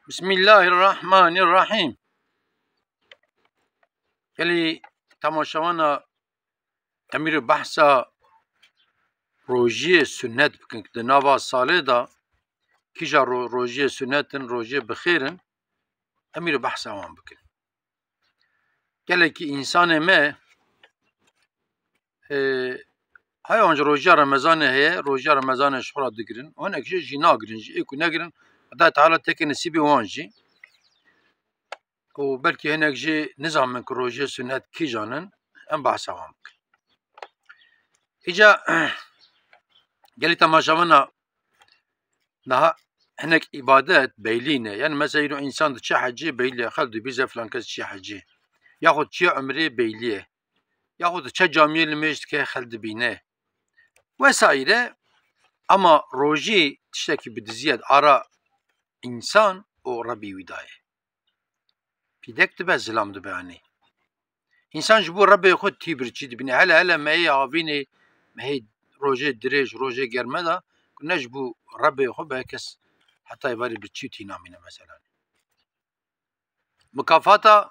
Bismillahirrahmanirrahim. Gelî temaşawana emîr behsa rojiyê sünnet bikin di nava salê da kîja rojiyê sünnetin rojiyê bixêrin emîr behsa wan bikin. Gelekî însanê me haya wan ji rojiya Remezanê heye, rojiya Remezanê ji xwe re digirin, hinek jî nagirin jî ê ku negirin Xwedaya Teala teke nisîbê wan jî û belkî hinek jî nizanin ku rojiyê sünnet kîjan in, em behsa wan bikin. Îca gelî temaşavana niha hinek îbadet beylîne, yani mesela îro însan diçe hecê beylî ye, xel dibîze filan kes çiye hecê, yaxud çiye umrê beylî ye, yaxud diçe camiyê li mêj dike xel dibîne vesaire. Ama rojî tiştekî bi diziye ara însan û Rebî wî da ye. Pîdek dibe, zilam dibe anî. İnsan ji bo Rebê xwe tî birçî dibîne. Hele me yê avînê, me yê rojê dirêj, rojê germe da ku ne ji bo Rebê xwe bi kes heta êvarê birçî tî namîne mesela. Mukafata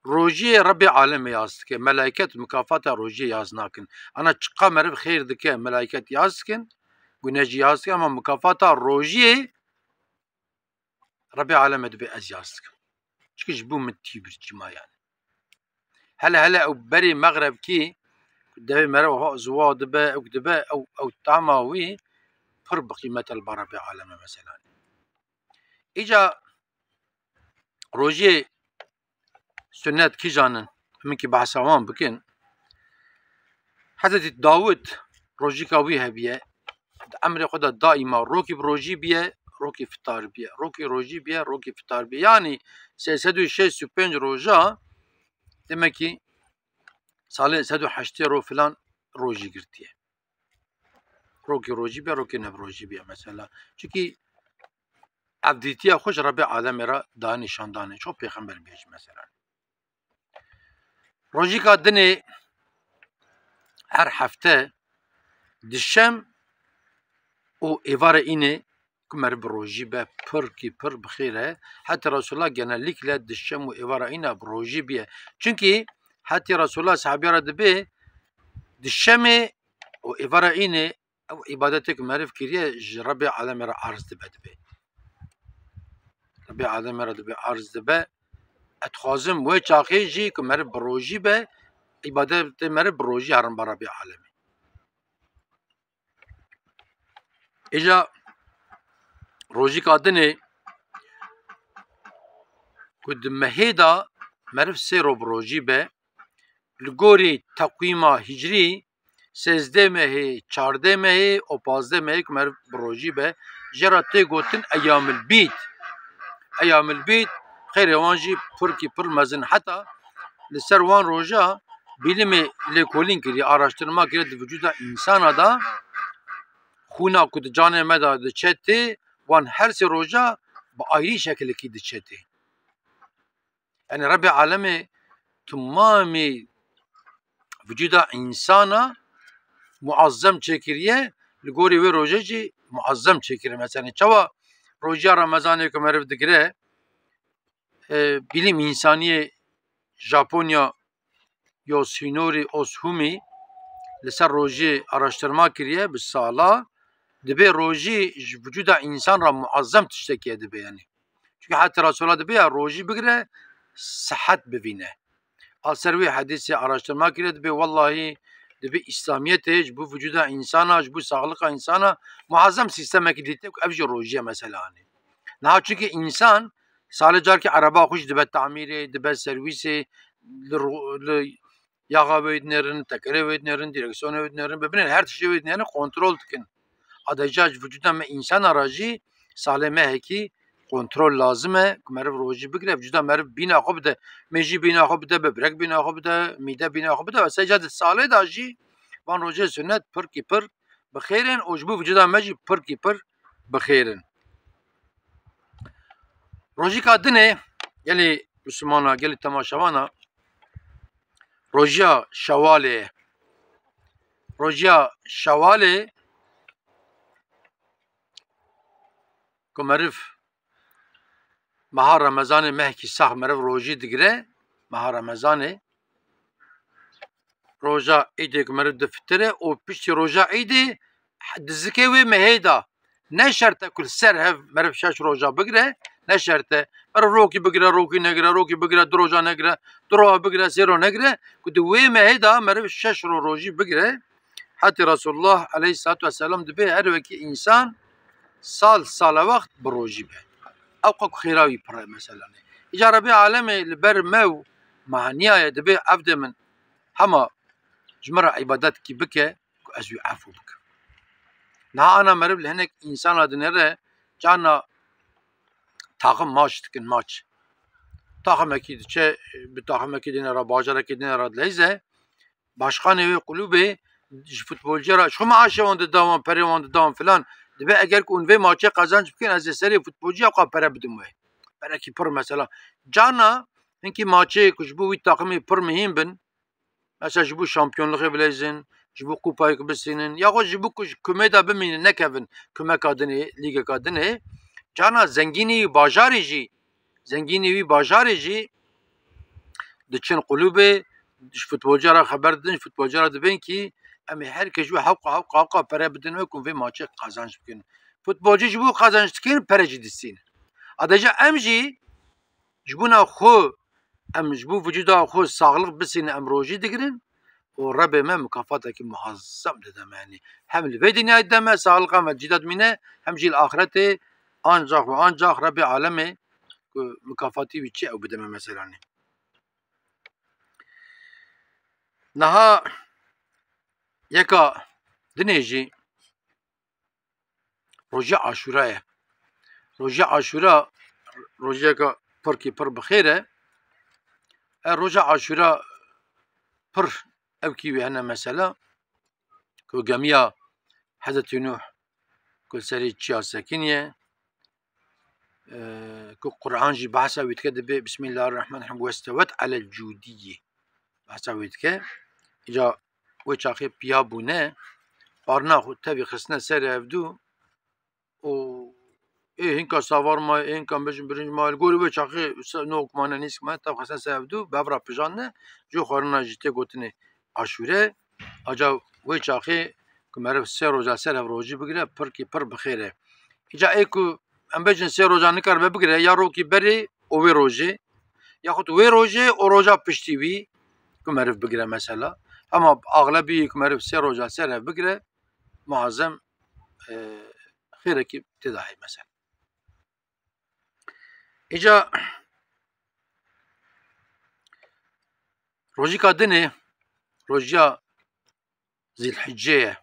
rojiyê Rebê alemê yaz dike. Melaiket mukafata rojiyê yaz nakin. Ana çiqa meriv xêr dike, melaiket yaz dikin, ku ne jî yaz dikin ama mukafata rojiyê Rebê alemê dibe ez yaz dikim. Çikî ji bo min tî birçî ma yani. Hele ew berê Meğrebkî devê meriv ziwa dibe, ew dibe, ew tama wî pir bi qîmet e li ba Rebê alemê mesela. Îca rojiyê sünnet kîjan in? Himinkî behsa wan bikin. Hezretî Dawud rojîka wî hebiye, di emrê xwe de daîma rokî bi rojî biye, rokî fitar biye, rokî rojî biye, rokî fitar biye. Yani 365 roja demekî salê 180 roj filan rojî girtiye. Rokî rojî biye, rokî nev rojî biye mesela. Çünkü evdîtiya xwe ji Rebê alemê re da nîşandanê. Çok pêxember bêje mesela. Rojîka dinê her hefte di şem û êvarê înê ku meriv bi rojî be pirkî pir bi xêr e. Hetî Resulullah genellikle di şem û êvara înê bi rojî biye. Çünkü hetî Resulullah sahabîya re dibe di şemê û êvara înê ew îbadetê ku meriv kiriye ji Rebê alemê re arz dibe. Rebê alemê re dibe arz dibe. Et dixwazim wê çaxê jî ku meriv bi rojî be îbadetê meriv bi rojî herin ba Rebê alemê. Îca rojîka dinê ku di mehê da meriv sê roj bi rojî be, li gorî teqwîma hicrî 13 mehê, 14 mehê û 15 mehê ku meriv bi rojî be, jê ra tê gotin eyyamil bîd. Eyyamil bîd xêrê wan jî pirkî pir mezin. Heta li ser wan roja bilîmê lêkolîn kiriye, araştırma kiriye di vücuda insana da xûna ku di canê me da diçe tê, wan her sê roja bi ayrî şekilekî diçe tê. Yani Rebê alemê tamamê vücuda insana muazzem çêkiriye, li gorî wê roja jî muazzem çêkiriye. Mesela çawa rojiya Remezanê ku meriv digire, bilim insaniyê Japonya Yoshinori Oshumi li ser rojê araştırma kiriye bi sala dibe rojî ji vücuda insan ra muazzem tiştekî dibe yani. Çünkü hetî Resulullah dibe ya rojî bigire sıhhat bivîne. Al ser wê hedîsê araştırma kiriye dibe vallahi dibe İslamiyetê ji bo vücuda insana, ji bo sağlika insana muazzem sistemekî dîte ku ev jî rojiye mesela hani. Niha çünkü insan salê carkî araba xwe jî dibe tamirê, dibe serwîsê, li yaxa wê dinêrin, tekerê wê dinêrin, direksiyonê wê dinêrin, bibînin her tiştê wê dinêrin kontrol dikin. Adeja ji vücuda me insana ra jî salê me hekî kontrol lazim e ku meriv rojî bigire, vücuda meriv bîna xwe bide, mê jî bîna xwe bide, böbrek bîna xwe bide, mîde bîna xwe bide vesaire. Di salê da jî van rojê sünnet pirkî pir bi xêr in û ji bo vücuda me jî pirkî pir bi xêr in. Rojîka dinê gelê Müslümana, gelê temaşavana rojiya Şewalê ye. Rojiya Şewalê ku meriv مها رمضان مهکی ساخ مرو روژی دگره مها رمضان روژا عیدی که مرو دفتره و پشتی روژا عیدی دزکه و مهیدا نه شرطه کل سر هف مرو شش روژا بگره نه شرطه مرو روکی بگره روکی نگره روکی بگره دو روژا نگره دو روژا بگره سیرو نگره کد و مهیدا مرو شش روژی بگره حتی رسول الله علیه السلام دبی هر وکی انسان سال وقت بروژی به او خیراوی پر مثلا اجا ربی عالم لبر مو معنیه دبی عبد من هما جمره عبادت کی بکه ازوی عفو بکه نه انا مرب لهنك انسان ادنره جانا تاخم ماش تكن ماش تاخم اكيد چه بتاخم اكيد را باجر اكيد را ليزه başkanı ve kulübe futbolculara şu maaşı onda devam peri onda devam filan dibe eğer ki unve maçı kazanç bikin az seri futbolcuya ka para bidim ve para ki pır mesela cana inki maçı kuş bu takımı pır mühim bin mesela bu şampiyonluğu bilezin bu kupayı kibisinin ya bu kuş kümeda biminin ne kevin küme kadını lige kadını cana zengini bajarıcı دچن قلوبه futbolculara haber edin futbolculara deyin ki ama herkes bu havka para bedin ve kun ve maçı kazanç bikin futbolcu bu kazanç bikin para ciddisin adaca emji jbuna xo bu vücuda xo sağlık bisin emroji digirin o Rabbe me mükafataki muazzam dedim yani hem ve dünyada deme sağlık ve cidat mine hem jil ahirete ancak Rabbe aleme mükafati biçi o bedeme mesela Naha yeka dinêjî roja aşuraya. Roja aşura rojeka pir pir bixêr e. Roja aşura pir evkî wê hene mesela ku gemiya Hezretî Nuh ku serî çiya sekiniye ku Kur'an jî behsa wê dike dibe Bismillahirrahmanirrahim westewet alel cudiyye. Behsa wê dike İca ve çaxê piya bûne parna xwe tevî xistine ser evdû û hinka savar ma hinka bejin birinci mal gorî ve çaxê nok mane nîsk me tev xistine ser evdû bevra pijanne ji xwarina jî tê gotinê aşûre aca ve çaxê ku meriv sê roja ser ev rojî bigire pir bixêr e îca ê ku em bejin sê roja nikaribe bigire ya rokî berê û wê rojê yaxut wê rojê û roja piştî wî ku meriv bigire mesela ama aglebi meriv sê roja ser ev bigire muazzem xêrekî têdayê mesela. Îca rojîka dinê rojiya Zîlhicce ye.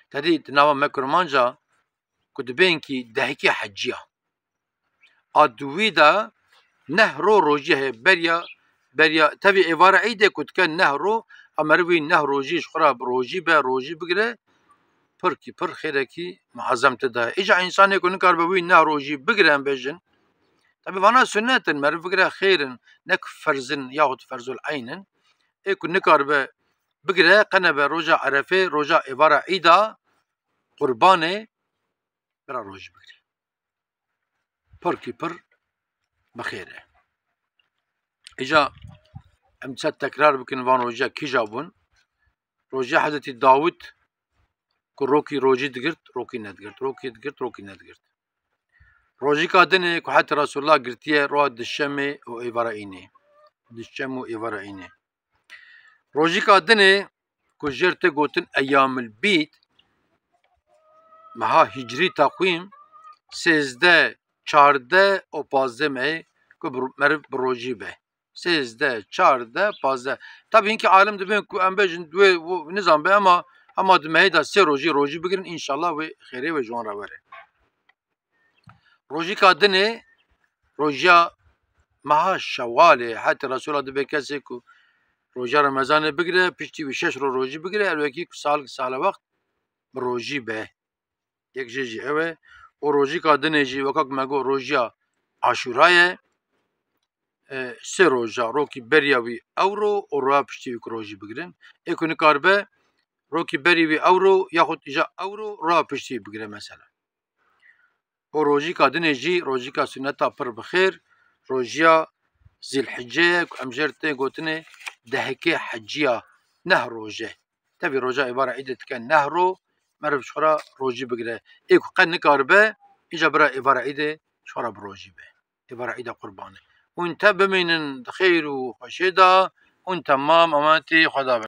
Tedî di nava me kurmanca ku dibên kî dehekî hecciya. A dûvî de neh rojî heye beriya tevî êvara eydê ku dike neh ro merivî neh rojî ji xwe re rojî bigire pir xêrekî muazzem têdaye. Îca însanê ku nikaribe wî neh rojî bigire em bêjin tevî vana sünnetin meriv bigire xêrin ne ku ferzin yaxut ferzul eynin ê ku nikaribe bigire qenebe roja Erefê roja êvara îda qurbanê bira rojî bigire. Pir bixêr e. Îca em dîsa tekrar bikin van rojiya kîja bûn rojiya Hezretî Davud ku rokî rojî digirt rokî nedigirt rokî digirt rokî nedigirt. Rojîka dinê ku heta Resulullah girtiye roja dişemê û êvara înê. Dişem û êvara înê. Rojîka dinê ku jêr tê gotin eyyamil bîd meha hicrî taqwîm 13, 14 û 15 mey ku meriv bi rojî be. 13, 14, 15. Tabii ki alim dibin ku em bêjin wê nizam be ama di meyê de sê rojî bigirin înşallah wê xêrê wê ji wan re were. Rojîka dinê rojiya meha Şewwalê heta Resulullah dibe kesê ku roja Remezanê bigire piştî wî 6 rojî bigire elwekî ku sala wext bi rojî be. Yek jî ew e û rojîka dinê jî weka ku me got rojiya Aşura ye sê roja rokî beriya wî ew ro û roya piştî wî ku rojî bigirin ê ku nikaribe rokî berî wî ew ro yaxut îja ew ro roya piştî wî bigire mesela. O rojîka dinê jî rojîka sünneta pir bixêr روجيا ذي الحجة أمجرتي قوتني دهكي حجية نه روجه تبي روجا عبارة عيدة كان نهرو مرف شورا روجي بقرا إيكو قد نكاربه إجا برا عبارة عيدة شورا بروجي به عبارة عيدة قربانه وانت بمين خير وخشيدا وانت تمام أمانتي خدا